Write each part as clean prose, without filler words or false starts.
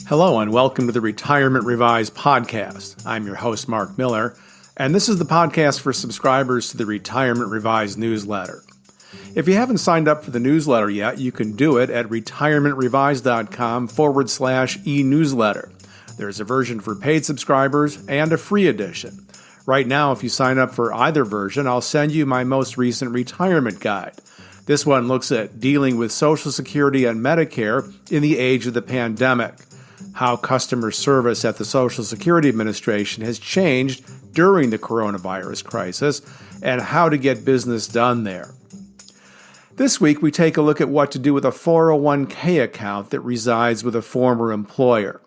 Hello and welcome to the Retirement Revised podcast. I'm your host, Mark Miller, and this is the podcast for subscribers to the Retirement Revised newsletter. If you haven't signed up for the newsletter yet, you can do it at retirementrevised.com/e-newsletter. There's a version for paid subscribers and a free edition. Right now, if you sign up for either version, I'll send you my most recent retirement guide. This one looks at dealing with Social Security and Medicare in the age of the pandemic, how customer service at the Social Security Administration has changed during the coronavirus crisis, and how to get business done there. This week, we take a look at what to do with a 401k account that resides with a former employer.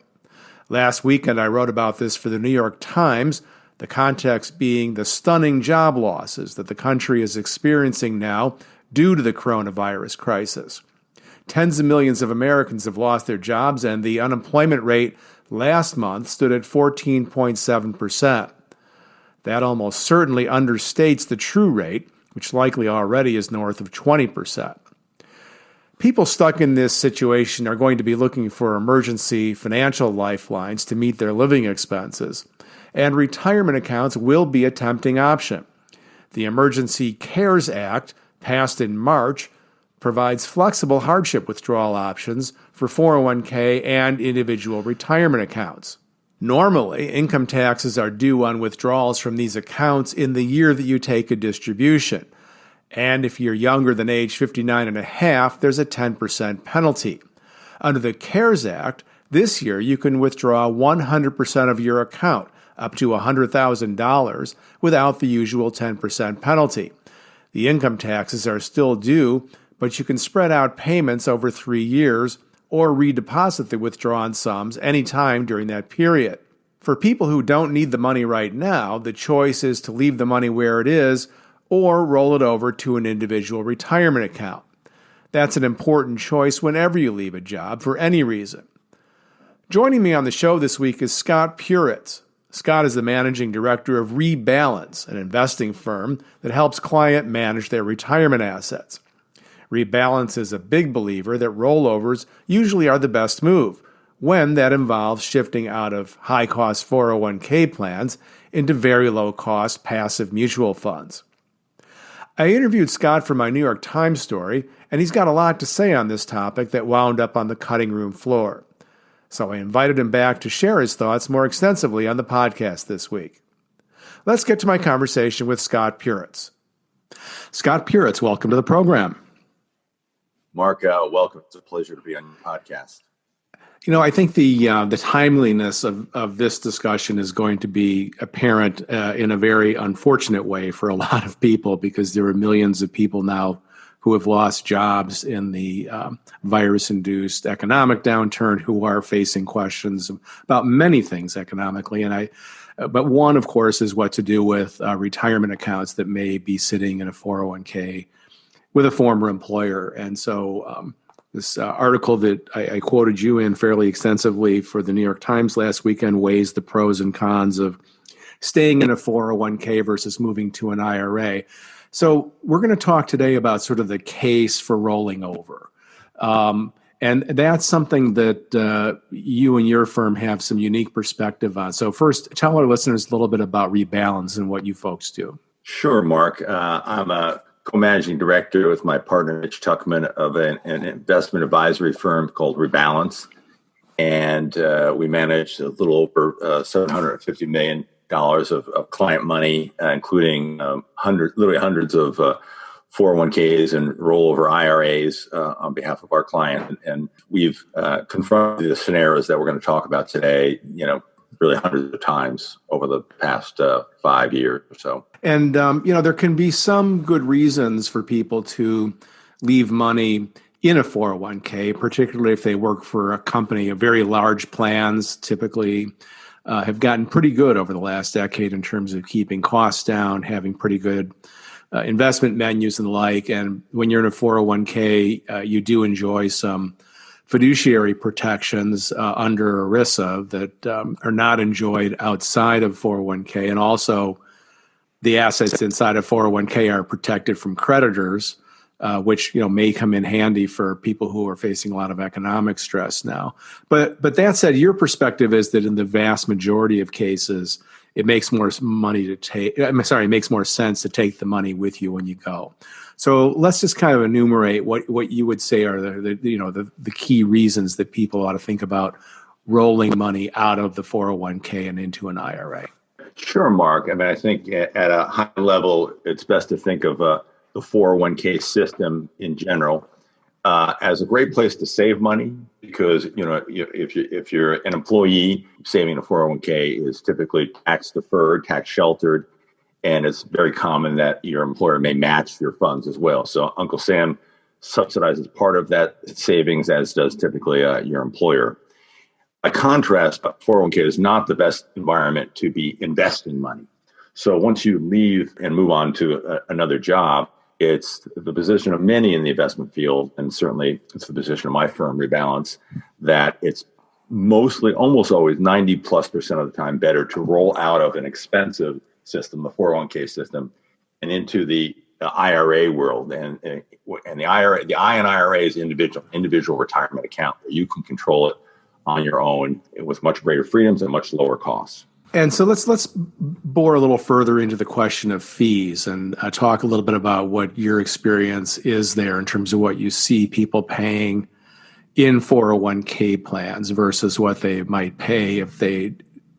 Last weekend, I wrote about this for the New York Times, the context being the stunning job losses that the country is experiencing now due to the coronavirus crisis. Tens of millions of Americans have lost their jobs, and the unemployment rate last month stood at 14.7%. That almost certainly understates the true rate, which likely already is north of 20%. People stuck in this situation are going to be looking for emergency financial lifelines to meet their living expenses, and retirement accounts will be a tempting option. The Emergency CARES Act, passed in March, provides flexible hardship withdrawal options for 401k and individual retirement accounts. Normally, income taxes are due on withdrawals from these accounts in the year that you take a distribution. And if you're younger than age 59 and a half, there's a 10% penalty. Under the CARES Act, this year you can withdraw 100% of your account, up to $100,000, without the usual 10% penalty. The income taxes are still due, but you can spread out payments over 3 years or redeposit the withdrawn sums anytime during that period. For people who don't need the money right now, the choice is to leave the money where it is or roll it over to an individual retirement account. That's an important choice whenever you leave a job for any reason. Joining me on the show this week is Scott Puritz. Scott is the managing director of Rebalance, an investing firm that helps clients manage their retirement assets. Rebalance is a big believer that rollovers usually are the best move, when that involves shifting out of high-cost 401k plans into very low-cost passive mutual funds. I interviewed Scott for my New York Times story, and he's got a lot to say on this topic that wound up on the cutting room floor. So I invited him back to share his thoughts more extensively on the podcast this week. Let's get to my conversation with Scott Puritz. Scott Puritz, welcome to the program. Mark, welcome. It's a pleasure to be on your podcast. You know, I think the timeliness of this discussion is going to be apparent in a very unfortunate way for a lot of people, because there are millions of people now who have lost jobs in the virus-induced economic downturn, who are facing questions about many things economically. But one, of course, is what to do with retirement accounts that may be sitting in a 401k with a former employer. And so this article that I quoted you in fairly extensively for the New York Times last weekend weighs the pros and cons of staying in a 401k versus moving to an IRA. So we're going to talk today about sort of the case for rolling over. And that's something that you and your firm have some unique perspective on. So first, tell our listeners a little bit about Rebalance and what you folks do. Sure, Mark. I'm a co-managing director with my partner, Mitch Tuckman, of an investment advisory firm called Rebalance. And we manage a little over $750 million of client money, including literally hundreds of 401ks and rollover IRAs on behalf of our client. And we've confronted the scenarios that we're going to talk about today, really hundreds of times over the past 5 years or so. And, there can be some good reasons for people to leave money in a 401k, particularly if they work for a company. Very large plans typically have gotten pretty good over the last decade in terms of keeping costs down, having pretty good investment menus and the like. And when you're in a 401k, you do enjoy some fiduciary protections under ERISA that are not enjoyed outside of 401k. And also the assets inside of 401k are protected from creditors which may come in handy for people who are facing a lot of economic stress now. But that said, your perspective is that in the vast majority of cases, it makes more money to take. It makes more sense to take the money with you when you go. So let's just kind of enumerate what you would say are the key reasons that people ought to think about rolling money out of the 401k and into an IRA. Sure, Mark. I mean, I think at a high level, it's best to think of the 401k system in general as a great place to save money because, if you're an employee, saving a 401k is typically tax deferred, tax sheltered, and it's very common that your employer may match your funds as well. So Uncle Sam subsidizes part of that savings, as does typically your employer. By contrast, a 401k is not the best environment to be investing money. So once you leave and move on to another job, it's the position of many in the investment field, and certainly it's the position of my firm, Rebalance, that it's almost always 90+% of the time better to roll out of an expensive system, the 401k system, and into the IRA world. And the IRA is individual retirement account where you can control it on your own with much greater freedoms and much lower costs. And so let's bore a little further into the question of fees and talk a little bit about what your experience is there in terms of what you see people paying in 401k plans versus what they might pay if they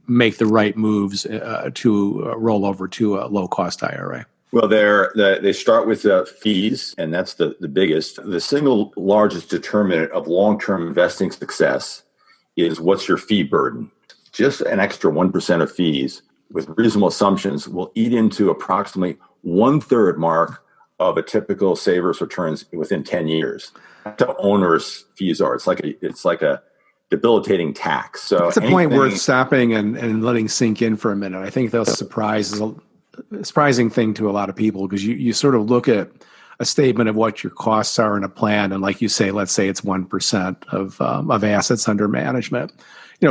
make the right moves to roll over to a low-cost IRA. Well, they start with fees, and that's the biggest. The single largest determinant of long-term investing success is what's your fee burden. Just an extra 1% of fees with reasonable assumptions will eat into approximately 1/3 mark of a typical saver's returns within 10 years. That's how onerous fees are. It's like a debilitating tax. So it's a point worth stopping and letting sink in for a minute. I think that's a surprising thing to a lot of people because you sort of look at a statement of what your costs are in a plan, and like you say, let's say it's 1% of assets under management.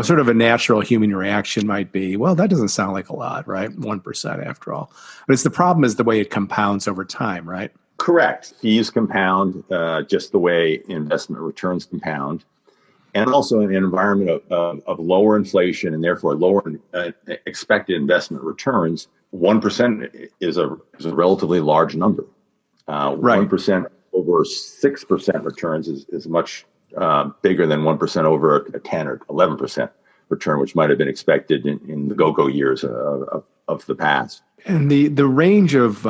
Sort of a natural human reaction might be, well, that doesn't sound like a lot, right? 1% after all. But the problem is the way it compounds over time, right? Correct. Fees compound just the way investment returns compound. And also in an environment of lower inflation and therefore lower expected investment returns, 1% is a relatively large number. 1% over 6% returns is much bigger than 1% over a 10 or 11% return, which might have been expected in the go-go years of the past. And the range of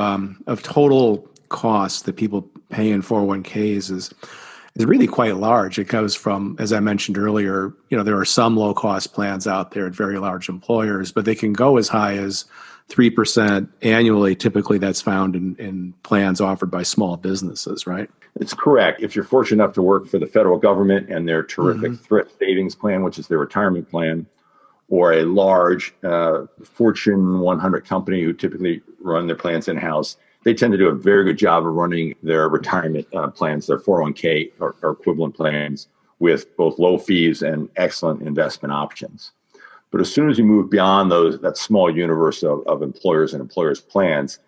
total costs that people pay in 401ks is really quite large. It goes from, as I mentioned earlier, there are some low-cost plans out there at very large employers, but they can go as high as 3% annually. Typically, that's found in plans offered by small businesses, right? It's correct. If you're fortunate enough to work for the federal government and their terrific thrift savings plan, which is their retirement plan, or a large Fortune 100 company who typically run their plans in-house, they tend to do a very good job of running their retirement plans, their 401k or equivalent plans, with both low fees and excellent investment options. But as soon as you move beyond that small universe of employers and employers' plans,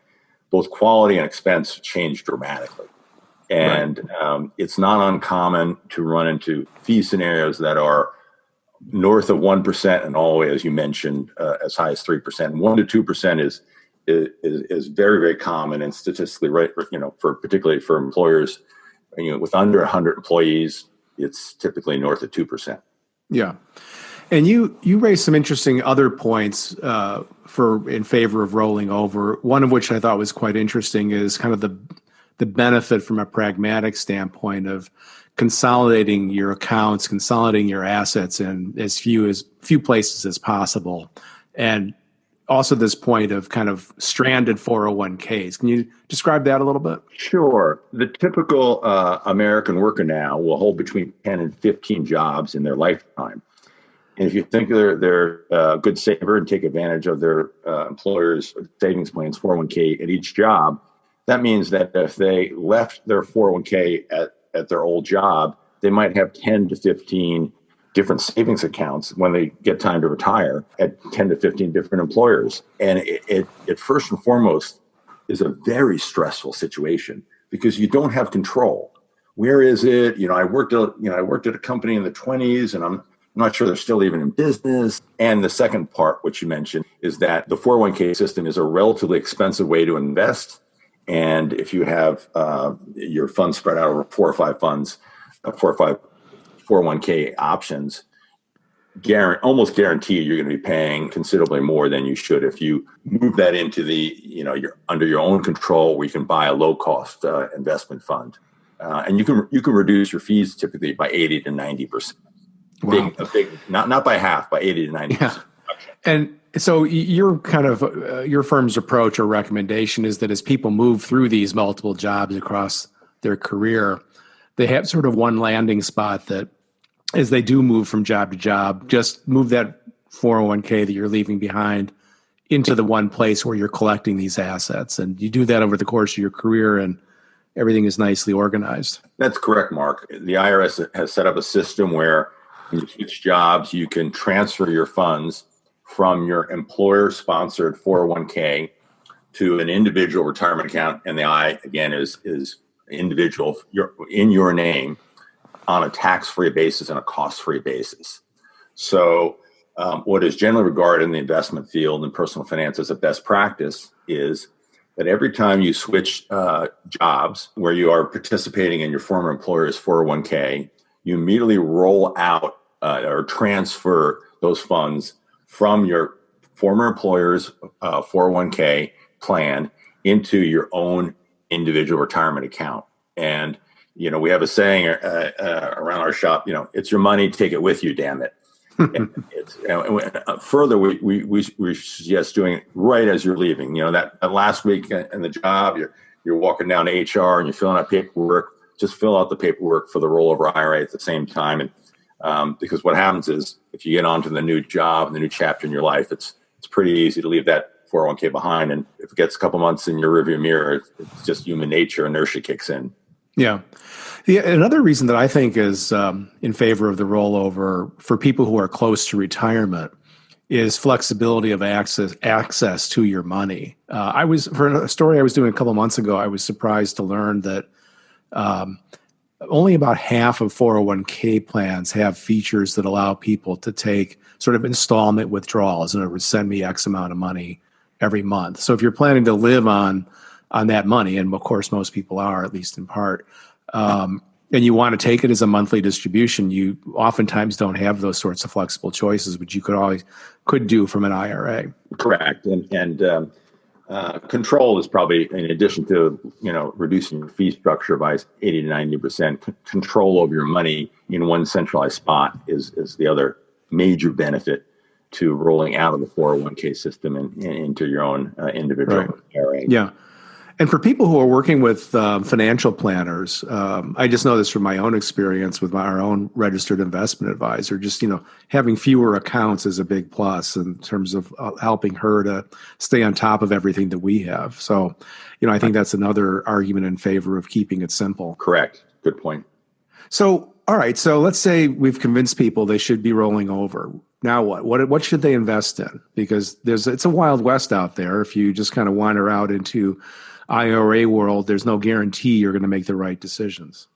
both quality and expense change dramatically. And it's not uncommon to run into fee scenarios that are north of 1% and all the way, as you mentioned, as high as 3%. 1 to 2% is very, very common and statistically particularly for employers, with under 100 employees, it's typically north of 2%. Yeah. And you raised some interesting other points in favor of rolling over. One of which I thought was quite interesting is kind of the benefit from a pragmatic standpoint of consolidating your accounts, consolidating your assets in as few places as possible. And also this point of kind of stranded 401ks. Can you describe that a little bit? Sure. The typical American worker now will hold between 10 and 15 jobs in their lifetime. And if you think they're a good saver and take advantage of their employer's savings plans, 401k at each job, that means that if they left their 401k at their old job, they might have 10 to 15 different savings accounts when they get time to retire at 10 to 15 different employers. And it first and foremost is a very stressful situation because you don't have control. Where is it? I worked at a company in the 20s, and I'm not sure they're still even in business. And the second part, which you mentioned, is that the 401k system is a relatively expensive way to invest. And if you have your funds spread out over 4 or 5 401k options, almost guaranteed you're going to be paying considerably more than you should if you move that into you're under your own control, where you can buy a low cost investment fund, and you can reduce your fees typically by 80 to 90%. Wow. Not by half, by 80 to 90%. Yeah. And so your kind of your firm's approach or recommendation is that as people move through these multiple jobs across their career, they have sort of one landing spot that, as they do move from job to job, just move that 401k that you're leaving behind into the one place where you're collecting these assets. And you do that over the course of your career, and everything is nicely organized. That's correct, Mark. The IRS has set up a system where when you switch jobs, you can transfer your funds from your employer-sponsored 401k to an individual retirement account. And the I, again, is individual, in your name, on a tax-free basis and a cost-free basis. So what is generally regarded in the investment field and personal finance as a best practice is that every time you switch jobs where you are participating in your former employer's 401k, you immediately roll out or transfer those funds from your former employer's 401k plan into your own individual retirement account. And we have a saying around our shop, it's your money, take it with you, damn it. Further, we suggest doing it right as you're leaving. That last week in the job, you're walking down to HR and you're filling out paperwork. Just fill out the paperwork for the rollover IRA at the same time. And because what happens is, if you get onto the new job and the new chapter in your life, it's pretty easy to leave that 401k behind. And if it gets a couple months in your rearview mirror, it's just human nature. Inertia kicks in. Yeah. Another reason that I think is in favor of the rollover for people who are close to retirement is flexibility of access to your money. For a story I was doing a couple months ago, I was surprised to learn that only about half of 401k plans have features that allow people to take sort of installment withdrawals. In other words, send me X amount of money every month. So if you're planning to live on that money, and of course most people are, at least in part, and you want to take it as a monthly distribution, you oftentimes don't have those sorts of flexible choices, which you could do from an IRA. Correct. And control is probably, in addition to reducing your fee structure by 80 to 90%, control over your money in one centralized spot is the other major benefit to rolling out of the 401k system and into your own individual IRA. Yeah. And for people who are working with financial planners, I just know this from my own experience with our own registered investment advisor, just, having fewer accounts is a big plus in terms of helping her to stay on top of everything that we have. So, I think that's another argument in favor of keeping it simple. Correct. Good point. So, all right. So let's say we've convinced people they should be rolling over. Now what? What should they invest in? Because it's a wild west out there. If you just kind of wander out into IRA world, there's no guarantee you're going to make the right decisions.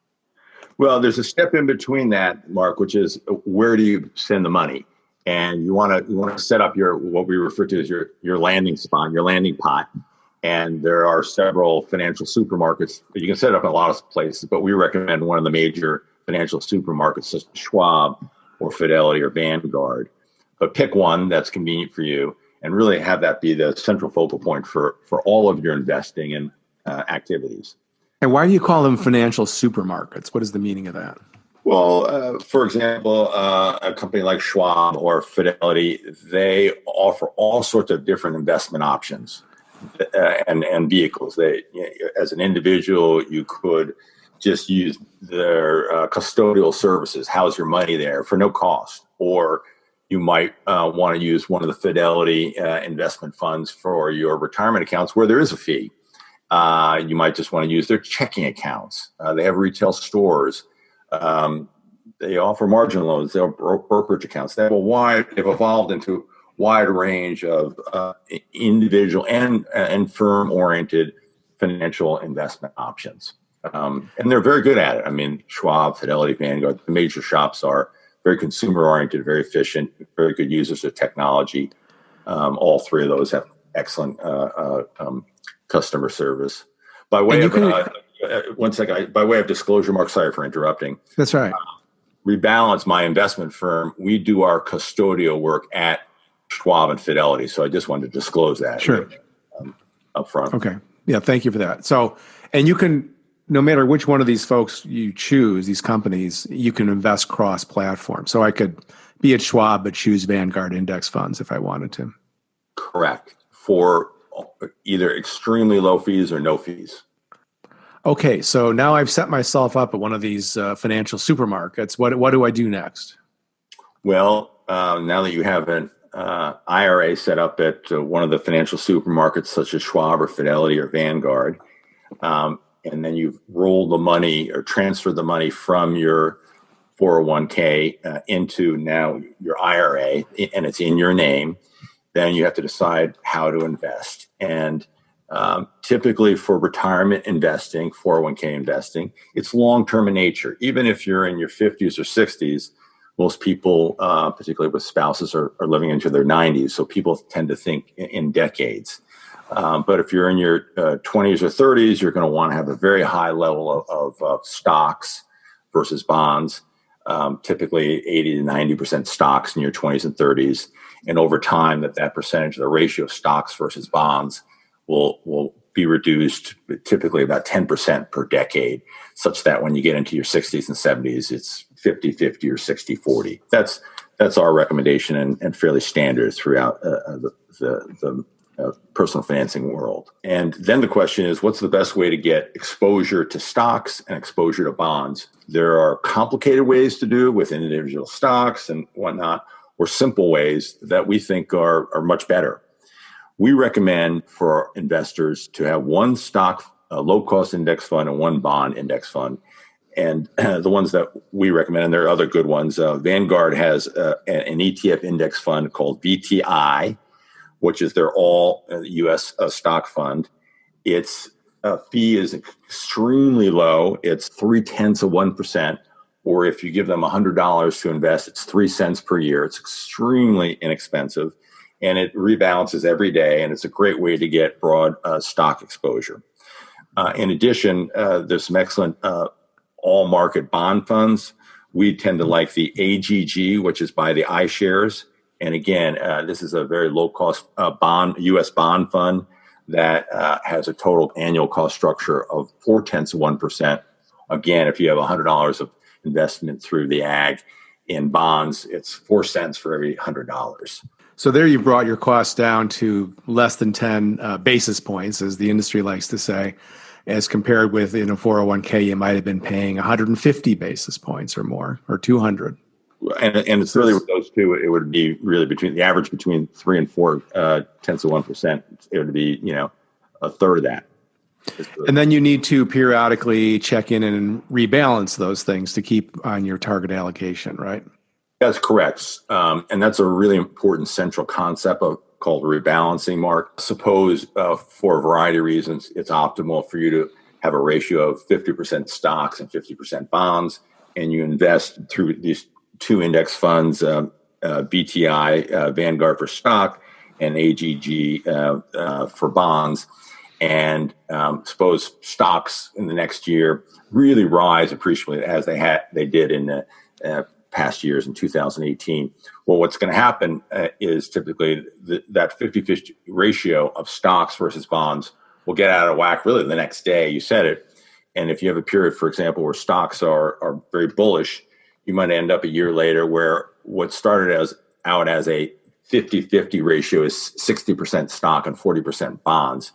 Well, there's a step in between that, Mark, which is where do you send the money? And you want to set up what we refer to as your landing spot, your landing pot. And there are several financial supermarkets that you can set up in a lot of places, but we recommend one of the major financial supermarkets, such as Schwab or Fidelity or Vanguard. But pick one that's convenient for you, and really have that be the central focal point for all of your investing and activities. And why do you call them financial supermarkets? What is the meaning of that? Well, for example, a company like Schwab or Fidelity, they offer all sorts of different investment options and vehicles. As an individual, you could just use their custodial services, house your money there for no cost, or you might want to use one of the Fidelity investment funds for your retirement accounts where there is a fee. You might just want to use their checking accounts. They have retail stores. They offer margin loans. They have brokerage accounts. They've evolved into a wide range of individual and firm-oriented financial investment options. And they're very good at it. I mean, Schwab, Fidelity, Vanguard, the major shops are very consumer-oriented, very efficient, very good users of technology. All three of those have excellent customer service. By way of one second, by way of disclosure, Mark, sorry for interrupting. That's right. Rebalance, my investment firm, we do our custodial work at Schwab and Fidelity. So I just wanted to disclose that. Sure. Up front. Okay. Yeah. Thank you for that. So, and you can, no matter which one of these folks you choose, these companies, you can invest cross-platform. So I could be at Schwab, but choose Vanguard index funds if I wanted to. Correct. For either extremely low fees or no fees. Okay. So now I've set myself up at one of these financial supermarkets. What do I do next? Well, now that you have an IRA set up at one of the financial supermarkets, such as Schwab or Fidelity or Vanguard, and then you've rolled the money or transferred the money from your 401k into now your IRA, and it's in your name, then you have to decide how to invest. And typically for retirement investing, 401k investing, it's long-term in nature. Even if you're in your 50s or 60s, most people, particularly with spouses, are living into their 90s. So people tend to think in decades. But if you're in your 20s or 30s, you're going to want to have a very high level of stocks versus bonds, typically 80 to 90% stocks in your 20s and 30s. And over time, that percentage, the ratio of stocks versus bonds will be reduced typically about 10% per decade, such that when you get into your 60s and 70s, it's 50-50 or 60-40. That's our recommendation and fairly standard throughout the personal financing world. And then the question is, what's the best way to get exposure to stocks and exposure to bonds? There are complicated ways to do with individual stocks and whatnot, or simple ways that we think are much better. We recommend for investors to have one stock, low-cost index fund, and one bond index fund. And the ones that we recommend, and there are other good ones, Vanguard has an ETF index fund called VTI, which is their all U.S. Stock fund. Its fee is extremely low. It's 0.3%. Or if you give them $100 to invest, it's 3 cents per year. It's extremely inexpensive. And it rebalances every day. And it's a great way to get broad stock exposure. In addition, there's some excellent all market bond funds. We tend to like the AGG, which is by the iShares. And again, this is a very low cost U.S. bond fund that has a total annual cost structure of 0.4%. Again, if you have $100 of investment through the AG in bonds, it's 4 cents for every $100. So there you brought your costs down to less than 10 basis points, as the industry likes to say, as compared with in a 401k, you might have been paying 150 basis points or more, or 200. And it's really with those two, it would be really between the average between 3 and 4 tenths of 1%. It would be, a third of that. And then you need to periodically check in and rebalance those things to keep on your target allocation, right? That's correct. And that's a really important central concept called rebalancing, Mark. Suppose for a variety of reasons, it's optimal for you to have a ratio of 50% stocks and 50% bonds, and you invest through these two index funds, BTI, Vanguard for stock, and AGG for bonds. And suppose stocks in the next year really rise appreciably as they did in the past years in 2018. Well, what's going to happen is typically that 50-50 ratio of stocks versus bonds will get out of whack really the next day. You said it. And if you have a period, for example, where stocks are very bullish, you might end up a year later where what started out as a 50-50 ratio is 60% stock and 40% bonds.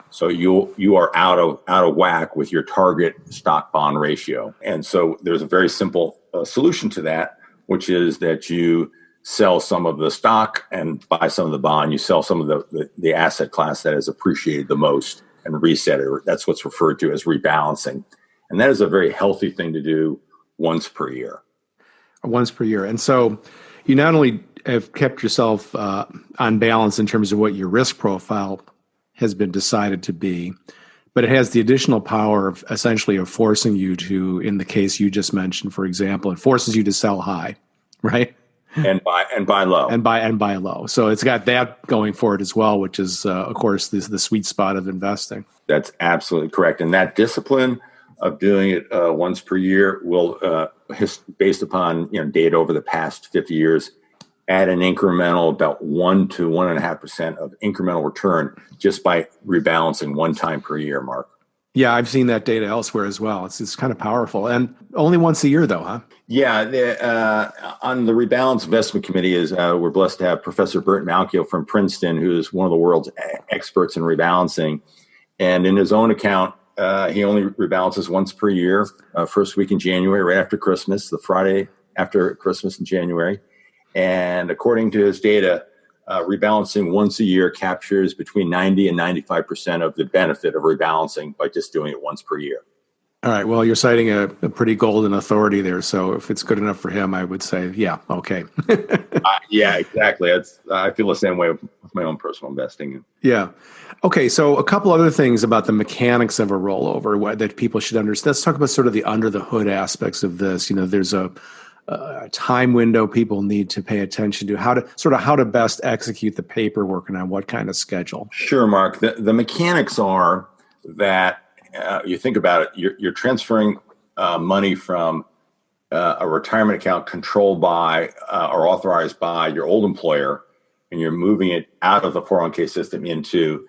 So you are out of whack with your target stock bond ratio. And so there's a very simple solution to that, which is that you sell some of the stock and buy some of the bond. You sell some of the asset class that has appreciated the most and reset it. That's what's referred to as rebalancing. And that is a very healthy thing to do once per year. Once per year. And so you not only have kept yourself on balance in terms of what your risk profile has been decided to be, But it has the additional power of essentially of forcing you to, in the case you just mentioned, for example, it forces you to sell high, right? And buy low. And buy low. So it's got that going for it as well, which is, of course, the sweet spot of investing. That's absolutely correct. And that discipline of doing it once per year will, based upon data over the past 50 years, add an incremental about 1 to 1.5% of incremental return just by rebalancing one time per year, Mark. Yeah, I've seen that data elsewhere as well. It's kind of powerful, and only once a year, though, huh? Yeah, on the Rebalance Investment Committee we're blessed to have Professor Bert Malkiel from Princeton, who is one of the world's experts in rebalancing. And in his own account, he only rebalances once per year, first week in January, right after Christmas, the Friday after Christmas in January. And according to his data, rebalancing once a year captures between 90 and 95% of the benefit of rebalancing by just doing it once per year. All right. Well, you're citing a pretty golden authority there. So if it's good enough for him, I would say, yeah, okay. Yeah, exactly. I feel the same way with my own personal investing. Yeah. Okay. So a couple other things about the mechanics of a rollover that people should understand. Let's talk about sort of the under the hood aspects of this. There's a time window people need to pay attention to, how to best execute the paperwork and on what kind of schedule. Sure, Mark. The mechanics are that you think about it, you're transferring money from a retirement account controlled by or authorized by your old employer, and you're moving it out of the 401k system into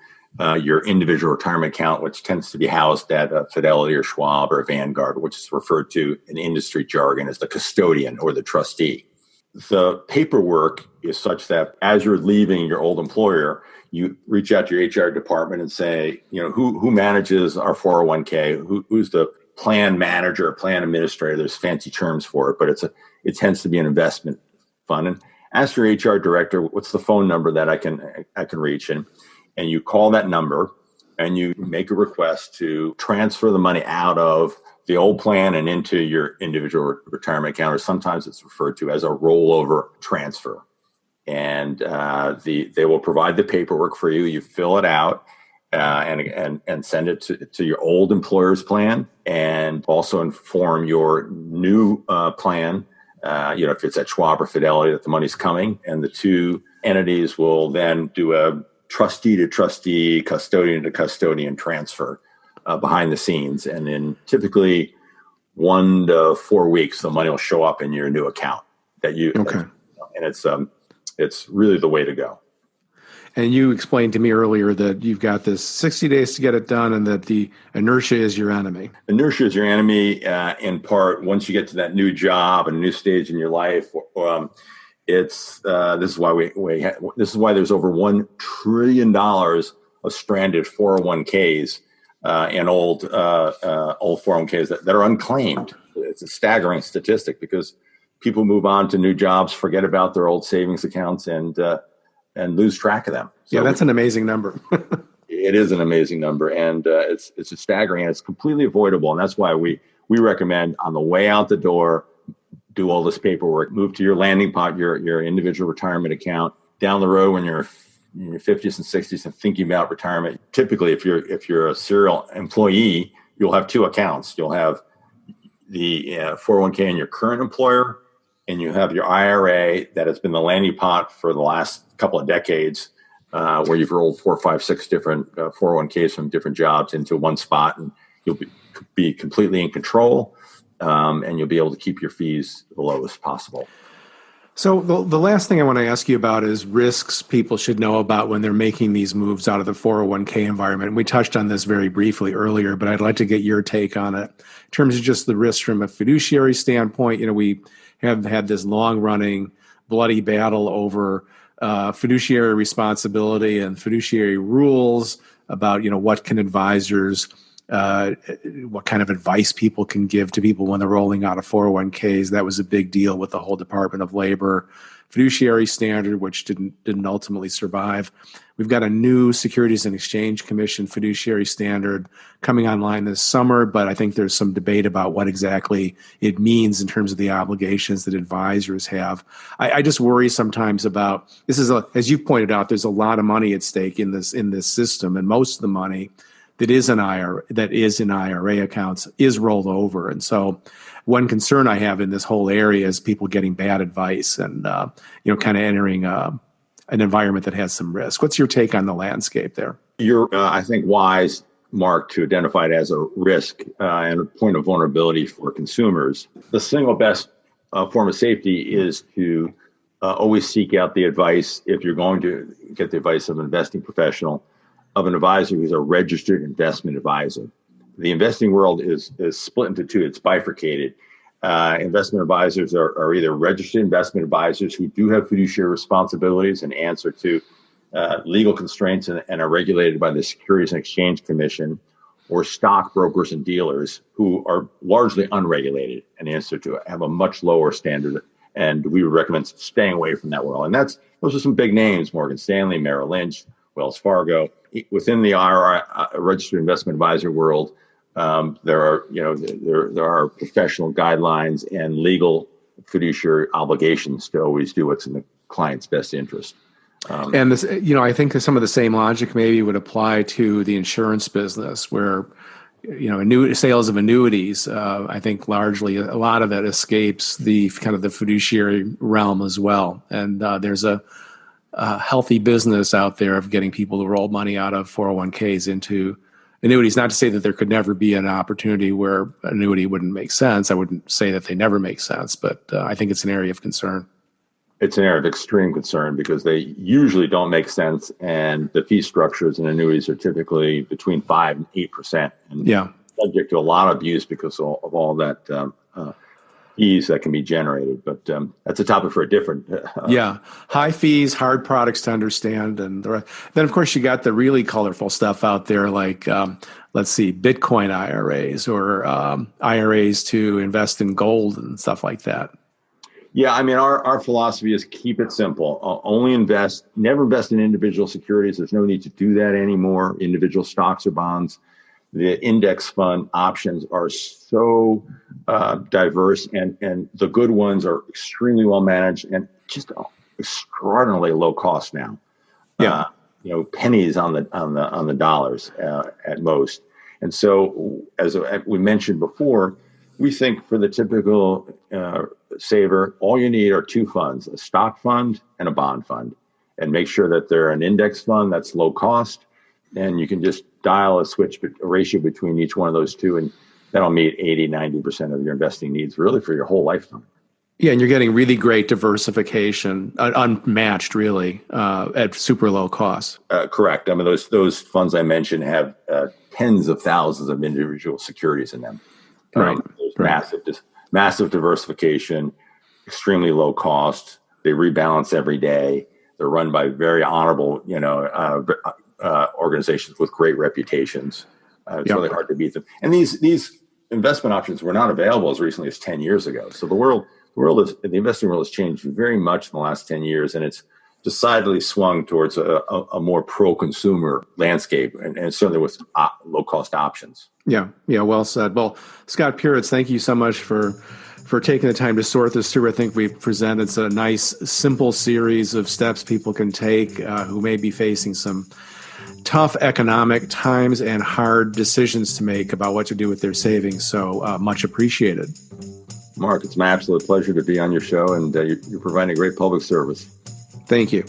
your individual retirement account, which tends to be housed at Fidelity or Schwab or Vanguard, which is referred to in industry jargon as the custodian or the trustee. The paperwork is such that as you're leaving your old employer, you reach out to your HR department and say, who manages our 401k? Who's the plan manager, plan administrator? There's fancy terms for it, but it tends to be an investment fund. And ask your HR director, what's the phone number that I can reach? And you call that number and you make a request to transfer the money out of the old plan and into your individual retirement account, or sometimes it's referred to as a rollover transfer. And they will provide the paperwork for you. You fill it out and send it to your old employer's plan, and also inform your new plan. If it's at Schwab or Fidelity, that the money's coming, and the two entities will then do a trustee to trustee, custodian to custodian transfer behind the scenes. And in typically 1 to 4 weeks, the money will show up in your new account and it's really the way to go. And you explained to me earlier that you've got this 60 days to get it done, and that the inertia is your enemy. Inertia is your enemy, in part. Once you get to that new job and a new stage in your life, this is why there's over $1 trillion of stranded 401ks and old 401ks that are unclaimed. It's a staggering statistic because people move on to new jobs, forget about their old savings accounts, and lose track of them. So that's an amazing number. It is an amazing number, and it's a staggering, and it's completely avoidable. And that's why we recommend on the way out the door, do all this paperwork, move to your landing pot, your individual retirement account. Down the road, when you're in your 50s and 60s and thinking about retirement, typically if you're a serial employee, you'll have two accounts. You'll have the 401k in your current employer, and you have your IRA that has been the landing pot for the last couple of decades, where you've rolled 4, 5, 6 different 401ks from different jobs into one spot, and you'll be completely in control, and you'll be able to keep your fees the lowest possible. So the last thing I want to ask you about is risks people should know about when they're making these moves out of the 401k environment. We touched on this very briefly earlier, but I'd like to get your take on it in terms of just the risks from a fiduciary standpoint. We have had this long-running bloody battle over fiduciary responsibility and fiduciary rules about, what can advisors, what kind of advice people can give to people when they're rolling out of 401ks. That was a big deal with the whole Department of Labor fiduciary standard, which didn't ultimately survive. We've got a new Securities and Exchange Commission fiduciary standard coming online this summer, but I think there's some debate about what exactly it means in terms of the obligations that advisors have. I just worry sometimes about this. As you've pointed out, there's a lot of money at stake in this system, and most of the money that is in IRA accounts is rolled over. And so one concern I have in this whole area is people getting bad advice and kind of entering an environment that has some risk. What's your take on the landscape there? You're, I think, wise, Mark, to identify it as a risk and a point of vulnerability for consumers. The single best form of safety is to always seek out the advice, if you're going to get the advice of an investing professional, of an advisor who's a registered investment advisor. The investing world is split into two. It's bifurcated. Investment advisors are either registered investment advisors who do have fiduciary responsibilities and answer to legal constraints and are regulated by the Securities and Exchange Commission, or stockbrokers and dealers who are largely unregulated and answer to have a much lower standard. And we would recommend staying away from that world. And those are some big names: Morgan Stanley, Merrill Lynch, Wells Fargo. Within the registered investment advisor world, there are professional guidelines and legal fiduciary obligations to always do what's in the client's best interest. And this, I think some of the same logic maybe would apply to the insurance business, where sales of annuities. I think largely a lot of it escapes the kind of the fiduciary realm as well. And there's a healthy business out there of getting people to roll money out of 401ks into annuities. Not to say that there could never be an opportunity where annuity wouldn't make sense. I wouldn't say that they never make sense, but I think it's an area of concern. It's an area of extreme concern because they usually don't make sense, and the fee structures in annuities are typically between 5 and 8%, and subject to a lot of abuse because of all that fees that can be generated. But that's a topic for a different. High fees, hard products to understand, and then of course you got the really colorful stuff out there, like Bitcoin IRAs or IRAs to invest in gold and stuff like that. Yeah, I mean, our philosophy is keep it simple. Never invest in individual securities. There's no need to do that anymore. Individual stocks or bonds. The index fund options are so diverse, and the good ones are extremely well managed and just extraordinarily low cost now. Pennies on the dollars at most. And so, as we mentioned before, we think for the typical saver, all you need are two funds: a stock fund and a bond fund, and make sure that they're an index fund that's low cost. And you can just dial a ratio between each one of those two, and that'll meet 80-90% of your investing needs really for your whole lifetime. Yeah, and you're getting really great diversification, unmatched really, at super low cost. Correct. I mean, those funds I mentioned have tens of thousands of individual securities in them. Right. Massive diversification, extremely low cost. They rebalance every day. They're run by very honorable, organizations with great reputations. It's really hard to beat them. And these investment options were not available as recently as 10 years ago. So the investing world has changed very much in the last 10 years, and it's decidedly swung towards a more pro-consumer landscape, and certainly with low-cost options. Yeah, well said. Well, Scott Puritz, thank you so much for taking the time to sort this through. I think we've presented a nice, simple series of steps people can take who may be facing some tough economic times and hard decisions to make about what to do with their savings. So much appreciated. Mark, it's my absolute pleasure to be on your show, and you're providing a great public service. Thank you.